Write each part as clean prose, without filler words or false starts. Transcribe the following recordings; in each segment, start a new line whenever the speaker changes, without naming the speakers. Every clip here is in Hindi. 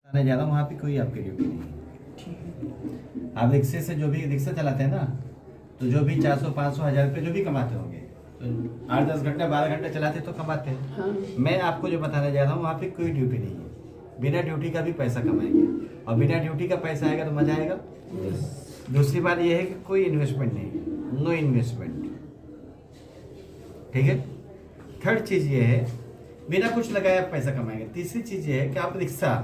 आने जा रहा हूँ, वहाँ पे कोई आपकी ड्यूटी नहीं है। आप रिक्शे से जो भी रिक्शा चलाते हैं ना, तो जो भी 400 500 1000 रुपये जो भी कमाते होंगे, तो 8-10 घंटे 12 घंटे चलाते तो कमाते हैं।
हाँ।
मैं आपको जो बताने जा रहा हूँ, वहाँ पे कोई ड्यूटी नहीं है। बिना ड्यूटी का भी पैसा कमाएंगे, और बिना ड्यूटी का पैसा आएगा तो मजा आएगा। दूसरी बात यह है कि कोई इन्वेस्टमेंट नहीं, नो इन्वेस्टमेंट, ठीक है। थर्ड चीज़ ये है, बिना कुछ लगाए आप पैसा कमाएंगे। तीसरी चीज़ ये है कि आप रिक्शा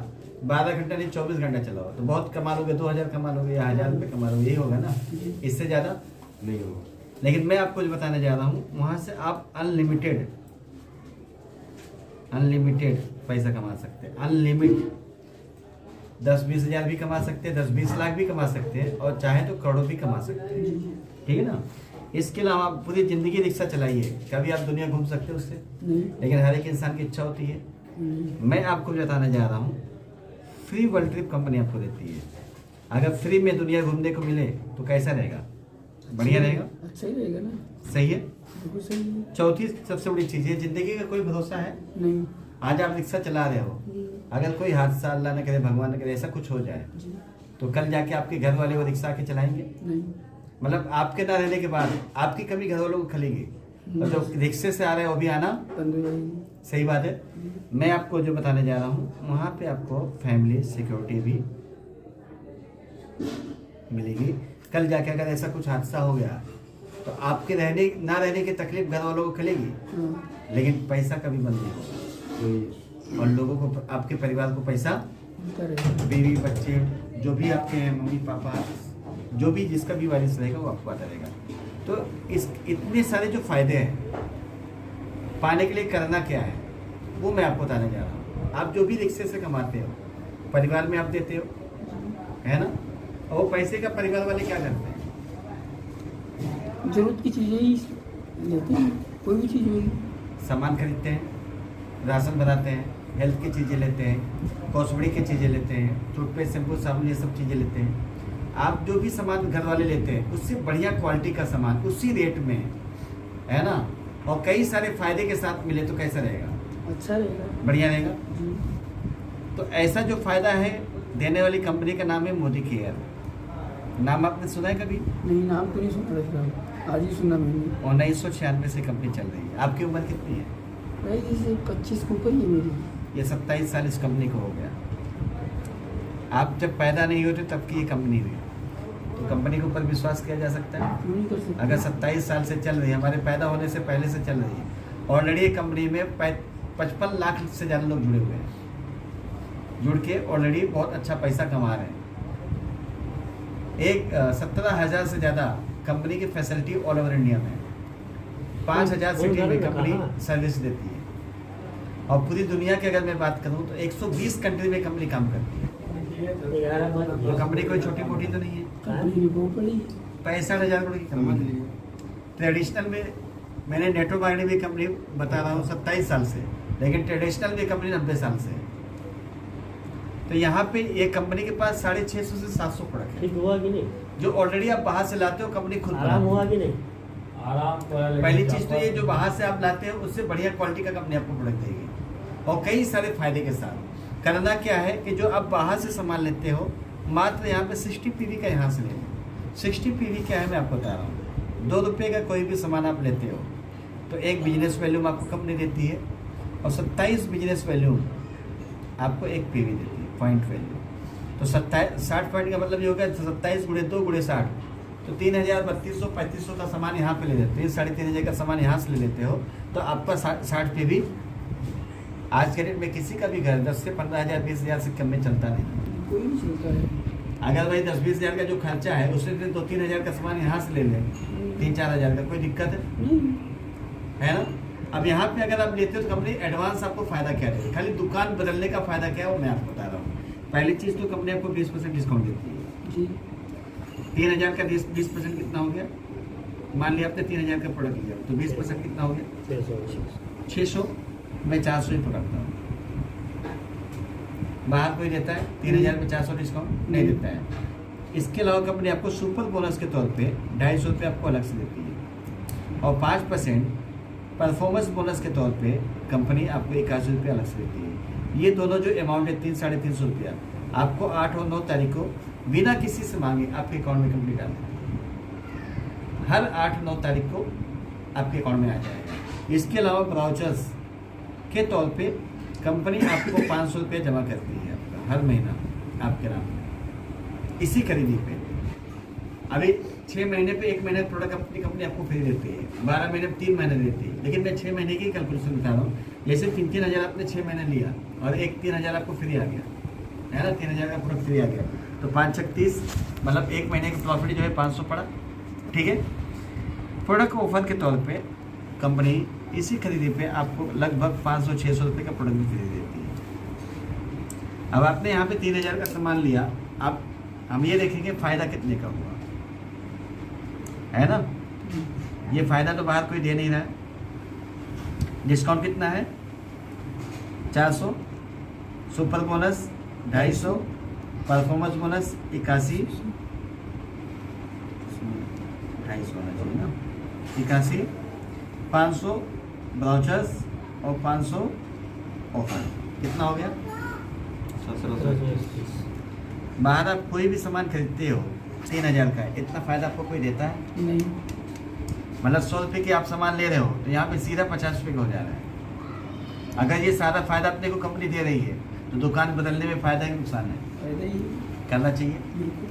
12 घंटा नहीं 24 घंटा चलाओ तो बहुत कमा लोगे, 2000 कमा लोगे या 1000 रुपये कमा लोगे, यही होगा ना, इससे ज़्यादा नहीं होगा। लेकिन मैं आपको जो बताने जा रहा हूँ, वहाँ से आप अनलिमिटेड पैसा कमा सकते हैं। अनलिमिटेड 10-20 हज़ार भी कमा सकते हैं, 10-20 लाख भी कमा सकते हैं, और चाहे तो करोड़ों भी कमा सकते हैं, ठीक है ना। इसके अलावा आप पूरी ज़िंदगी रिक्शा चलाइए, कभी आप दुनिया घूम सकते हो उससे, लेकिन हर एक इंसान की इच्छा होती है। मैं आपको बताने जा रहा हूँ, फ्री वर्ल्ड ट्रिप कंपनी आपको देती है। अगर फ्री में दुनिया घूमने को मिले तो कैसा रहेगा, बढ़िया रहेगा,
अच्छा ही रहेगा ना।
सही है।
बिल्कुल सही है।
चौथी सबसे बड़ी चीज़ है, ज़िंदगी का कोई भरोसा है
नहीं।
आज आप रिक्शा चला रहे हो, अगर कोई हादसा अल्लाह न करे, भगवान न करे, ऐसा कुछ हो जाए तो कल जाके आपके घर वाले वो रिक्शा के चलाएंगे?
नहीं।
मतलब आपके ना रहने के बाद आपकी कमी घर वालों को खलेगी, और जो रिक्शे से आ रहे हैं वो भी आना
बंद हो जाएगी।
सही बात है। मैं आपको जो बताने जा रहा हूँ, वहाँ पे आपको फैमिली सिक्योरिटी भी मिलेगी। कल जाके अगर ऐसा कुछ हादसा हो गया तो आपके रहने ना रहने की तकलीफ घर वालों को खलेगी, लेकिन पैसा कभी बंद नहीं होगा। और लोगों को, आपके परिवार को पैसा, बीवी बच्चे जो भी आपके हैं, मम्मी पापा, जो भी जिसका भी वारिस रहेगा वो आपको आता रहेगा। तो इस इतने सारे जो फायदे हैं पाने के लिए करना क्या है, वो मैं आपको बताने जा रहा हूँ। आप जो भी रिक्शे से कमाते हो, परिवार में आप देते हो, है ना, और वो पैसे का परिवार वाले क्या करते हैं?
जरूरत की चीजें ही लेते हैं, कोई भी चीज होगी।
सामान खरीदते हैं, राशन बनाते हैं, हेल्थ की चीज़ें लेते हैं, कॉस्मेटिक की चीज़ें लेते हैं, टूथपेस्ट शैम्पू साबुन ये सब चीज़ें लेते हैं। आप जो भी सामान घर वाले लेते हैं उससे बढ़िया क्वालिटी का सामान उसी रेट में, है ना, और कई सारे फायदे के साथ मिले तो कैसा रहेगा?
अच्छा रहेगा,
बढ़िया रहेगा। तो ऐसा जो फायदा है देने वाली कंपनी का नाम है मोदी केयर। नाम आपने सुना है कभी?
नहीं, नाम तो नहीं सुना था, आज ही सुना मैंने।
1996 से कंपनी चल रही है। आपकी उम्र कितनी है?
भाई जैसे 25 के ऊपर ही है मेरी।
ये 27 साल इस कंपनी को हो गया। आप जब पैदा नहीं होते तब की ये कंपनी हुई, तो कंपनी के ऊपर विश्वास किया जा सकता है?
क्यों नहीं कर सकते?
अगर 27 साल से चल रही है, हमारे पैदा होने से पहले से चल रही है, ऑलरेडी ये कंपनी में 55 लाख से ज़्यादा लोग जुड़े हुए हैं, जुड़ के ऑलरेडी बहुत अच्छा पैसा कमा रहे हैं। 17,000 से ज़्यादा कंपनी की फैसिलिटी ऑल ओवर इंडिया में, 5,000 सिटी में कंपनी सर्विस देती है, और पूरी दुनिया की अगर मैं बात करूं तो 120 कंट्री में कंपनी काम करती है। तो कंपनी कोई छोटी मोटी तो नहीं है।
कंपनी बहुत बड़ी,
65,000 करोड़ की कंपनी है। ट्रेडिशनल में मैंने नेटवर्क मार्केटिंग भी कंपनी बता रहा हूँ 27 साल से, लेकिन ट्रेडिशनल भी कंपनी 90 साल से है। तो यहाँ पे ये कंपनी के पास 650 से 700 प्रोडक्ट है।
ठीक हुआ कि नहीं?
जो ऑलरेडी आप बाहर से लाते हो, कंपनी खुद
आराम
बनाती
हुआ
है।
कि नहीं?
पहली चीज तो ये, जो बाहर से आप लाते हो उससे बढ़िया क्वालिटी का कंपनी आपको प्रोडक्ट देगी, और कई सारे फायदे के साथ। करना क्या है कि जो आप बाहर से सामान लेते हो, मात्र यहाँ पे 60 PV का यहाँ से ले लो। 60 PV क्या है मैं आपको बता रहा हूँ। 2 रुपये का कोई भी सामान आप लेते हो तो एक बिजनेस वैल्यूम आपको कंपनी देती है, और 27 बिजनेस वैल्यूम आपको एक PV देती है, पॉइंट वैल्यू। तो 60 पॉइंट का मतलब ये होगा 27 × 2 × 60, तो 3,000 3200 3500 का सामान यहाँ पे ले लेते हैं, 3,500 का सामान यहाँ से ले लेते हो, तो आपका 60 PV आज के डेट में किसी का भी घर 10 से 15,000 20,000 से कम में चलता नहीं।
कोई नहीं चलता है।
अगर भाई 10-20 हज़ार का जो खर्चा है उससे 2-3 हज़ार का सामान यहाँ से ले लें, 3-4 हज़ार का, कोई दिक्कत है ना। अब यहाँ पे अगर आप लेते हो तो कंपनी एडवांस आपको फ़ायदा क्या देगी, खाली दुकान बदलने का फ़ायदा क्या है वो मैं आपको बता रहा हूँ। पहली चीज़ तो कंपनी आपको 20% डिस्काउंट देती है
जी।
3,000 का 20% कितना हो गया? मान लिया आपने 3,000 का प्रोडक्ट लिया तो 20% कितना हो गया? 600। मैं 400 ही पकड़ता हूँ। बाहर कोई देता है 3,000 में 400 डिस्काउंट? नहीं देता है। इसके अलावा कंपनी आपको सुपर बोनस के तौर पे 250 रुपये आपको अलग से देती है, और 5% परफॉर्मेंस बोनस के तौर पे कंपनी आपको 81 रुपये अलग से देती है। ये दोनों जो अमाउंट है 300-350 रुपया, आपको 8 और 9 तारीख को बिना किसी से मांगे आपके अकाउंट में कंप्लीट आ जाएगा। हर 8-9 तारीख को आपके अकाउंट में आ जाएगा। इसके अलावा ब्राउचर्स के तौर पे कंपनी आपको 500 रुपये जमा करती है आपका हर महीना आपके नाम में इसी खरीदी पे। अभी 6 महीने पे 1 महीने प्रोडक्ट अपनी कंपनी आपको फ्री देती है, 12 महीने पे 3 महीने देती है। लेकिन मैं 6 महीने की कैलकुलेशन बता रहा हूँ। जैसे 3-3 हज़ार आपने 6 महीने लिया और 3 हज़ार आपको फ्री आ गया, है ना, 3 हज़ार का प्रोडक्ट फ्री आ गया, तो 5 छक 30, मतलब 1 महीने का प्रॉफिट जो है 500 पड़ा। ठीक है। प्रोडक्ट ऑफर के तौर पे कंपनी इसी खरीदी पे आपको लगभग 500-600 रुपये का प्रोडक्ट भी फ्री देती है। अब आपने यहाँ पे 3 हज़ार का सामान लिया, अब हम ये देखेंगे फ़ायदा कितने का हुआ, है ना। ये फ़ायदा तो बाहर कोई दे नहीं रहा है। डिस्काउंट कितना है? 400, सुपर बोनस 250, परफॉर्मेंस बोनस 81, 250 होना चाहिए ना, 81, 500 ब्राउचर्स और 500 ऑफर, कितना हो गया? 1700। बाहर आप कोई भी सामान खरीदते हो 3 हज़ार का, इतना फ़ायदा आपको कोई देता है
नहीं।
मतलब 100 रुपये की आप सामान ले रहे हो तो यहाँ पे सीधा 50 रुपये का हो जा रहा है। अगर ये सारा फ़ायदा अपने को कंपनी दे रही है तो दुकान बदलने में फ़ायदा है, नुकसान है?
फायदा ही
करना चाहिए।
बिल्कुल।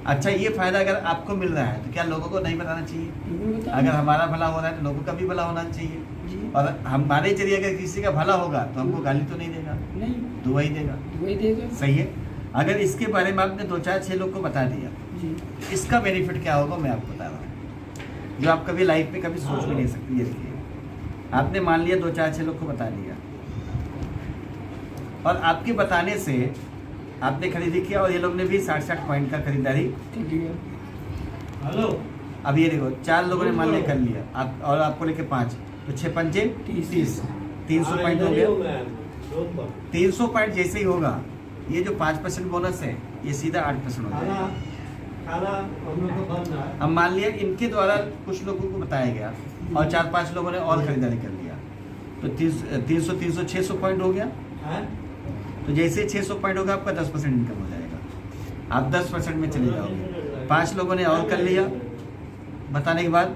अच्छा, ये फ़ायदा अगर आपको मिल रहा है तो क्या लोगों को नहीं बताना चाहिए?
बिल्कुल बता।
अगर हमारा भला हो रहा है तो लोगों का भी भला होना चाहिए।
जी।
और हमारे जरिए अगर किसी का भला होगा तो हमको गाली तो नहीं देगा,
नहीं,
दुआ ही देगा।
वही देगा।
सही है। अगर इसके बारे में आपने 2-4-6 लोग को बता दिया,
जी।
इसका बेनिफिट क्या होगा मैं आपको बता रहा हूँ, जो आप कभी लाइफ में कभी सोच भी नहीं सकते। ये देखिए, आपने मान लिया 2-4-6 लोग को बता दिया और आपके बताने से आपने खरीदी किया और ये लोग ने भी 60-60 पॉइंट का खरीदारी
कर लिया।
हेलो, अब ये देखो 4 लोगों ने मान लिया कर लिया आप, और आपको लेके 5, तो 6 पंजे 30, 300 पॉइंट हो गया। 300 पॉइंट जैसे ही होगा, ये जो 5% बोनस है ये सीधा 8% हो जाएगा। अब मान लिया इनके द्वारा कुछ लोगों को बताया गया और 4-5 लोगों ने और खरीदारी कर लिया, तो 300 600 पॉइंट हो गया। तो जैसे 600 पॉइंट होगा आपका 10% इनकम हो जाएगा, आप 10% में चले जाओगे। 5 लोगों ने और कर लिया बताने के बाद,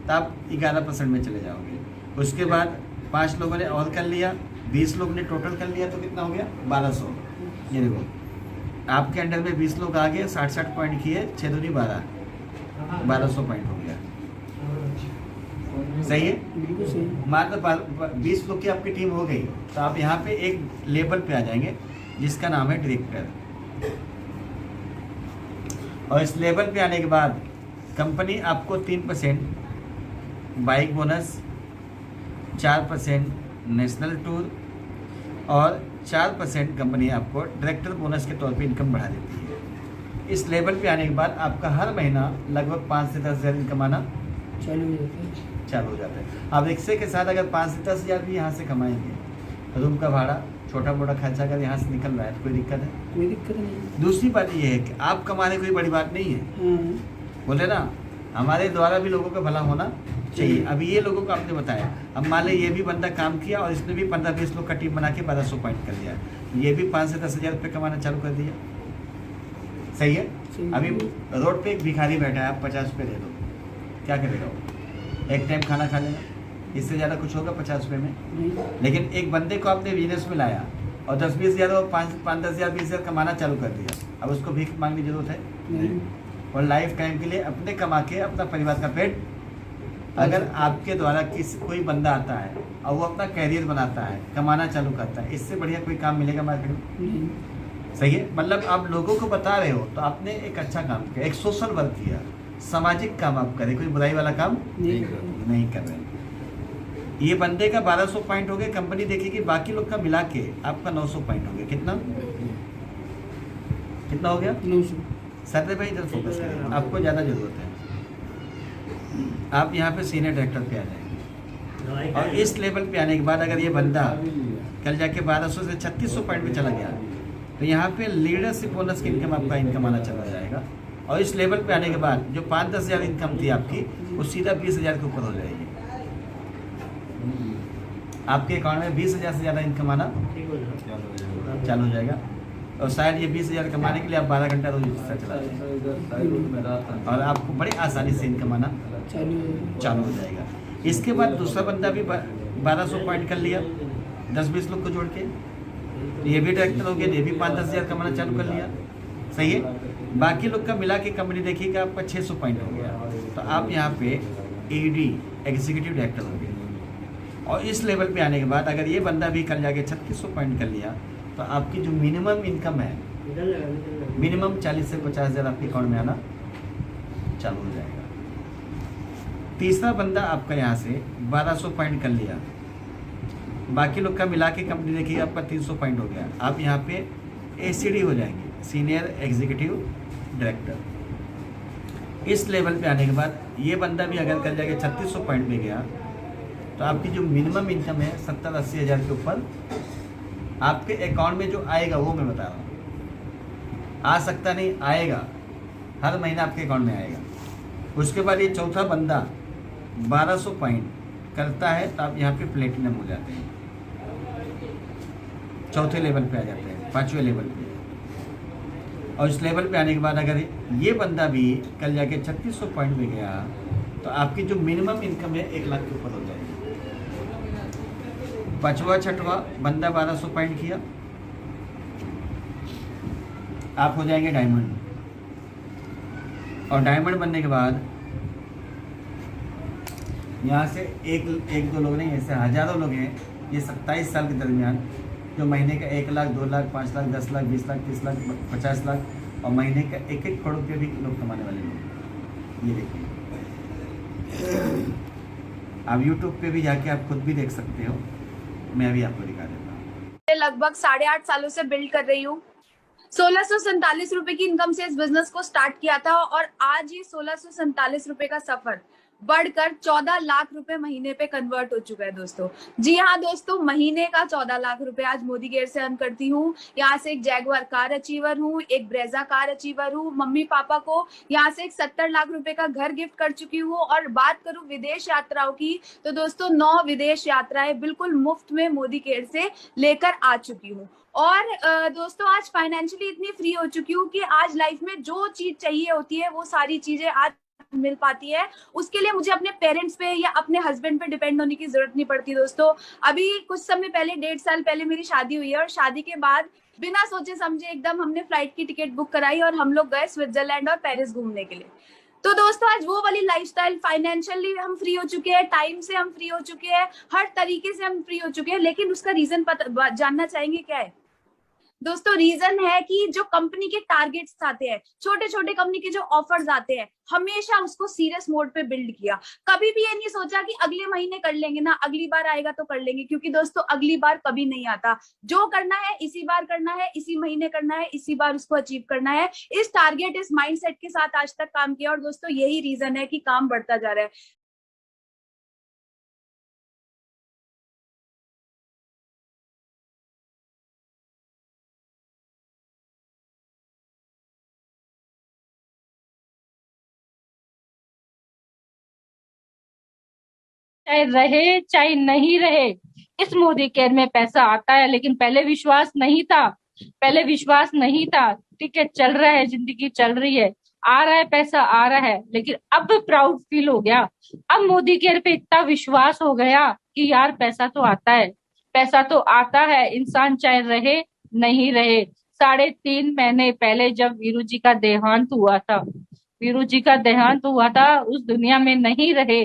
तो आप 11% में चले जाओगे। उसके बाद 5 लोगों ने और कर लिया, 20 लोग ने टोटल कर लिया, तो कितना हो गया? 1200। ये देखो, आपके अंडर में 20 लोग आ गए, 60-60 पॉइंट किए, 6 दूनी 12, 1200 पॉइंट हो गया। सही है।
बिल्कुल सही।
मान लो 20 लोग की आपकी टीम हो गई, तो आप यहाँ पे एक लेवल पे आ जाएंगे जिसका नाम है डायरेक्टर। और इस लेवल पे आने के बाद कंपनी आपको 3% बाइक बोनस, 4% नेशनल टूर और 4% कंपनी आपको डायरेक्टर बोनस के तौर पे इनकम बढ़ा देती है। इस लेवल पे आने के बाद आपका हर महीना लगभग 5 से 10 हज़ार इनकम आना
चालू हो जाता है।
चालू हो जाता है। अब रिक्शे के साथ अगर 5 से 10 हज़ार भी यहाँ से कमाएंगे, रूम का भाड़ा, छोटा मोटा खर्चा अगर यहाँ से निकल रहा है तो कोई दिक्कत है?
कोई दिक्कत नहीं।
दूसरी बात ये है कि आप कमाने कोई बड़ी बात नहीं है,
हाँ।
बोले ना, हमारे द्वारा भी लोगों का भला होना चाहिए। अभी ये लोगों को आपने बताया, अब मान लें ये भी बंदा काम किया और इसने भी 15-20 लोग का टीम बना के 1200 पॉइंट कर दिया, ये भी 5 से 10 हज़ार रुपये कमाना चालू कर दिया। सही है।
सही।
अभी रोड पे एक भिखारी बैठा है, आप 50 रुपये दे दो, क्या करेगा वो? एक टाइम खाना खा लेगा, इससे ज़्यादा कुछ होगा 50 रुपये में?
नहीं।
लेकिन एक बंदे को आपने बिजनेस में लाया और 10-20 हज़ार और 5-10 हज़ार 20 हज़ार कमाना चालू कर दिया, अब उसको भीख मांगने की जरूरत है?
नहीं।
और लाइफ टाइम के लिए अपने कमा के अपना परिवार का पेट, अगर आपके द्वारा कोई बंदा आता है और वो अपना कैरियर बनाता है, कमाना चालू करता है, इससे बढ़िया कोई काम मिलेगा मार्केट में?
नहीं।
सही है। मतलब आप लोगों को बता रहे हो तो आपने एक अच्छा काम किया, एक सोशल वर्क किया, सामाजिक काम आप करें, कोई बुराई वाला काम नहीं कर रहे। ये बंदे का 1200 पॉइंट हो गए, कंपनी देखेगी बाकी लोग का मिला के आपका 900 पॉइंट हो गया। कितना हो गया?
900।
सर भाई इधर फोकस करें, आपको ज़्यादा ज़रूरत है। आप यहाँ पे सीनियर डायरेक्टर पे आ जाएंगे और इस लेवल पे आने के बाद अगर ये बंदा कल जाके 1200 से 3600 पॉइंट पे चला गया तो यहाँ पे लीडरशिप बोनस की इनकम आपका इनकम आना चला जाएगा। और इस लेवल पे आने के बाद जो 5-10 हज़ार इनकम थी आपकी, वो सीधा 20 हज़ार के ऊपर हो जाएगी। आपके अकाउंट में 20 हज़ार से ज़्यादा इनकम आना चालू हो जाएगा। और शायद ये 20,000 कमाने के लिए आप 12 घंटा रोज रिक्शा चलाते हैं और आपको बड़ी आसानी से इनकम आना चालू हो जाएगा। इसके बाद दूसरा बंदा भी 1200 पॉइंट कर लिया 10-20 लोग को जोड़ के, ये भी डायरेक्टर हो गया, ये भी 5-10 हज़ार कमाना चालू कर लिया। सही है। बाकी लोग का मिला के कंपनी देखिएगा आपका 600 पॉइंट हो गया, तो आप यहाँ पे एडी एग्जीक्यूटिव डायरेक्टर हो गए। और इस लेवल पे आने के बाद अगर ये बंदा भी कल जाके 3600 पॉइंट कर लिया, तो आपकी जो मिनिमम इनकम है मिनिमम 40 से 50 हज़ार आपके अकाउंट में आना चालू हो जाएगा। तीसरा बंदा आपका यहाँ से 1200 पॉइंट कर लिया, बाकी लोग का मिला के कंपनी देखिए आपका 300 पॉइंट हो गया, आप यहाँ पे ACD हो जाएंगे, सीनियर एग्जीक्यूटिव डायरेक्टर। इस लेवल पे आने के बाद ये बंदा भी अगर कर जाके 3600 पॉइंट पे गया, तो आपकी जो मिनिमम इनकम है 70-80 हज़ार के ऊपर आपके अकाउंट में जो आएगा, वो मैं बता रहा हूँ। आ सकता नहीं, आएगा, हर महीना आपके अकाउंट में आएगा। उसके बाद ये चौथा बंदा 1200 पॉइंट करता है, तो आप यहाँ पे प्लेटिनम हो जाते हैं, चौथे लेवल पे आ जाते हैं, 5वें लेवल पे। और इस लेवल पे आने के बाद अगर ये बंदा भी कल जाके 3600 पॉइंट पे गया, तो आपकी जो मिनिमम इनकम है 1 लाख के ऊपर हो जाएगी। 5वां 6वां बंदा 1200 पॉइंट किया, आप हो जाएंगे डायमंड। और डायमंड बनने के बाद यहाँ से एक दो लोग नहीं, ऐसे हज़ारों लोग हैं ये 27 साल के दरमियान, जो महीने का 1 लाख 2 लाख 5 लाख 10 लाख 20 लाख 30 लाख 50 लाख और महीने का 1-1 करोड़ रुपये भी लोग कमाने वाले लोग। ये देखिए, आप यूट्यूब पे भी जाके आप खुद भी देख सकते हो, मैं अभी आपको दिखा देता हूँ।
लगभग 8.5 सालों से बिल्ड कर रही हूँ। 1647 रुपए की इनकम से इस बिजनेस को स्टार्ट किया था और आज ये 1647 रुपए का सफर बढ़कर 14 लाख रुपए महीने पे कन्वर्ट हो चुका है दोस्तों। जी हाँ दोस्तों, महीने का 14 लाख रुपए आज मोदी केयर से अर्न करती हूँ। यहाँ से एक जैगवार कार अचीवर हूँ, एक ब्रेजा कार अचीवर हूँ, मम्मी पापा को यहाँ से एक 70 लाख रुपए का घर गिफ्ट कर चुकी हूँ। और बात करूँ विदेश यात्राओं की, तो दोस्तों 9 विदेश यात्राएं बिल्कुल मुफ्त में मोदी केयर से लेकर आ चुकी हूँ। और दोस्तों आज फाइनेंशियली इतनी फ्री हो चुकी हूँ कि आज लाइफ में जो चीज चाहिए होती है वो सारी चीजें आज मिल पाती है। उसके लिए मुझे अपने पेरेंट्स पे या अपने हस्बैंड पे डिपेंड होने की जरूरत नहीं पड़ती दोस्तों। अभी कुछ समय पहले 1.5 साल पहले मेरी शादी हुई है और शादी के बाद बिना सोचे समझे एकदम हमने फ्लाइट की टिकट बुक कराई और हम लोग गए स्विट्जरलैंड और पेरिस घूमने के लिए। तो दोस्तों आज वो वाली लाइफस्टाइल, फाइनेंशियली हम फ्री हो चुके हैं, टाइम से हम फ्री हो चुके हैं, हर तरीके से हम फ्री हो चुके हैं। लेकिन उसका रीजन जानना चाहेंगे क्या है दोस्तों? रीजन है कि जो कंपनी के टारगेट्स आते हैं, छोटे छोटे कंपनी के जो ऑफर्स आते हैं, हमेशा उसको सीरियस मोड पे बिल्ड किया। कभी भी ये नहीं सोचा कि अगले महीने कर लेंगे ना, अगली बार आएगा तो कर लेंगे, क्योंकि दोस्तों अगली बार कभी नहीं आता। जो करना है इसी बार करना है, इसी महीने करना है, इसी बार उसको अचीव करना है। इस टारगेट, इस माइंडसेट के साथ आज तक काम किया और दोस्तों यही रीजन है कि काम बढ़ता जा रहा है।
चाहे रहे चाहे नहीं रहे, इस मोदी केयर में पैसा आता है। लेकिन पहले विश्वास नहीं था, पहले विश्वास नहीं था। ठीक है, चल रहा है, जिंदगी चल रही है, आ रहा है पैसा, आ रहा है, लेकिन अब प्राउड फील हो गया। अब मोदी केयर पे इतना विश्वास हो गया कि यार पैसा तो आता है, पैसा तो आता है, इंसान चाहे रहे नहीं रहे। 3.5 महीने पहले जब वीरू जी का देहांत हुआ था, वीरू जी का देहांत हुआ था, उस दुनिया में नहीं रहे।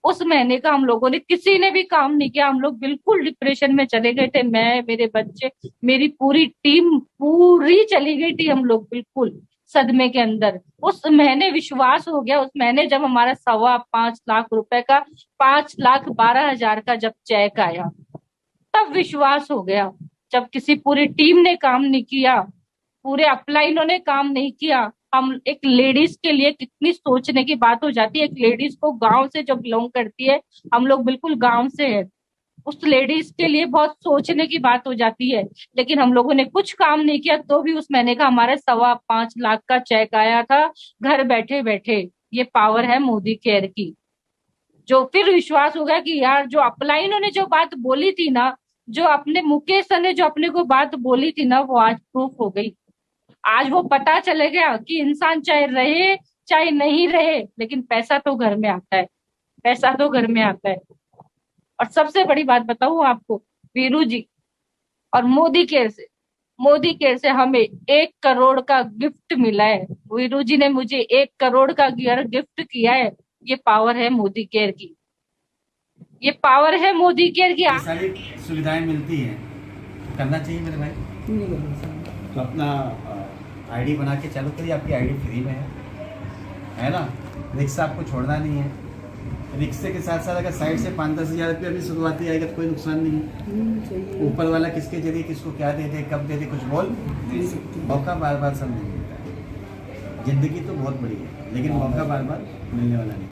उस महीने का हम लोगों ने किसी ने भी काम नहीं किया। हम लोग बिल्कुल डिप्रेशन में चले गए थे, मैं, मेरे बच्चे, मेरी पूरी टीम पूरी चली गई थी, हम लोग बिल्कुल सदमे के अंदर। उस महीने विश्वास हो गया, उस महीने जब हमारा 5.25 लाख रुपए का 5,12,000 का जब चेक आया, तब विश्वास हो गया। जब किसी पूरी टीम ने काम नहीं किया, पूरे अपलाइनों ने काम नहीं किया, हम एक लेडीज के लिए कितनी सोचने की बात हो जाती है। एक लेडीज को गांव से जब बिलोंग करती है, हम लोग बिल्कुल गांव से है, उस लेडीज के लिए बहुत सोचने की बात हो जाती है। लेकिन हम लोगों ने कुछ काम नहीं किया, तो भी उस महीने का हमारे 5.25 लाख का चेक आया था घर बैठे बैठे। ये पावर है मोदी केयर की। जो फिर विश्वास हो गया कि यार जो अपलाइनों ने जो बात बोली थी ना, जो अपने मुकेश सर ने जो अपने को बात बोली थी ना, वो आज प्रूफ हो गई। आज वो पता चले गया कि इंसान चाहे रहे चाहे नहीं रहे, लेकिन पैसा तो घर में आता है, पैसा तो घर में आता है। और सबसे बड़ी बात बताऊं आपको, वीरू जी और मोदी केयर से हमें 1 करोड़ का गिफ्ट मिला है। वीरू जी ने मुझे 1 करोड़ का गिफ्ट किया है। ये पावर है मोदी केयर की, ये पावर है मोदी केयर की।
ये सारी सुविधाएं मिलती हैं, करना चाहिए मेरे भाई।
क्यों नहीं करना चाहिए?
तो अपना आईडी बना के चालू करिए, आपकी आईडी फ्री में है ना। रिक्शा आपको छोड़ना नहीं है। रिक्शे के साथ साथ अगर साइड से 5-10 हज़ार रुपया भी शुरुआती आएगा तो कोई नुकसान नहीं है।
चाहिए।
ऊपर वाला किसके जरिए किसको क्या दे दे, कब दे दे, कुछ बोल
दे सकते हैं।
मौका बार बार सब नहीं मिलता है। जिंदगी तो बहुत बड़ी है, लेकिन मौका बार बार मिलने वाला नहीं।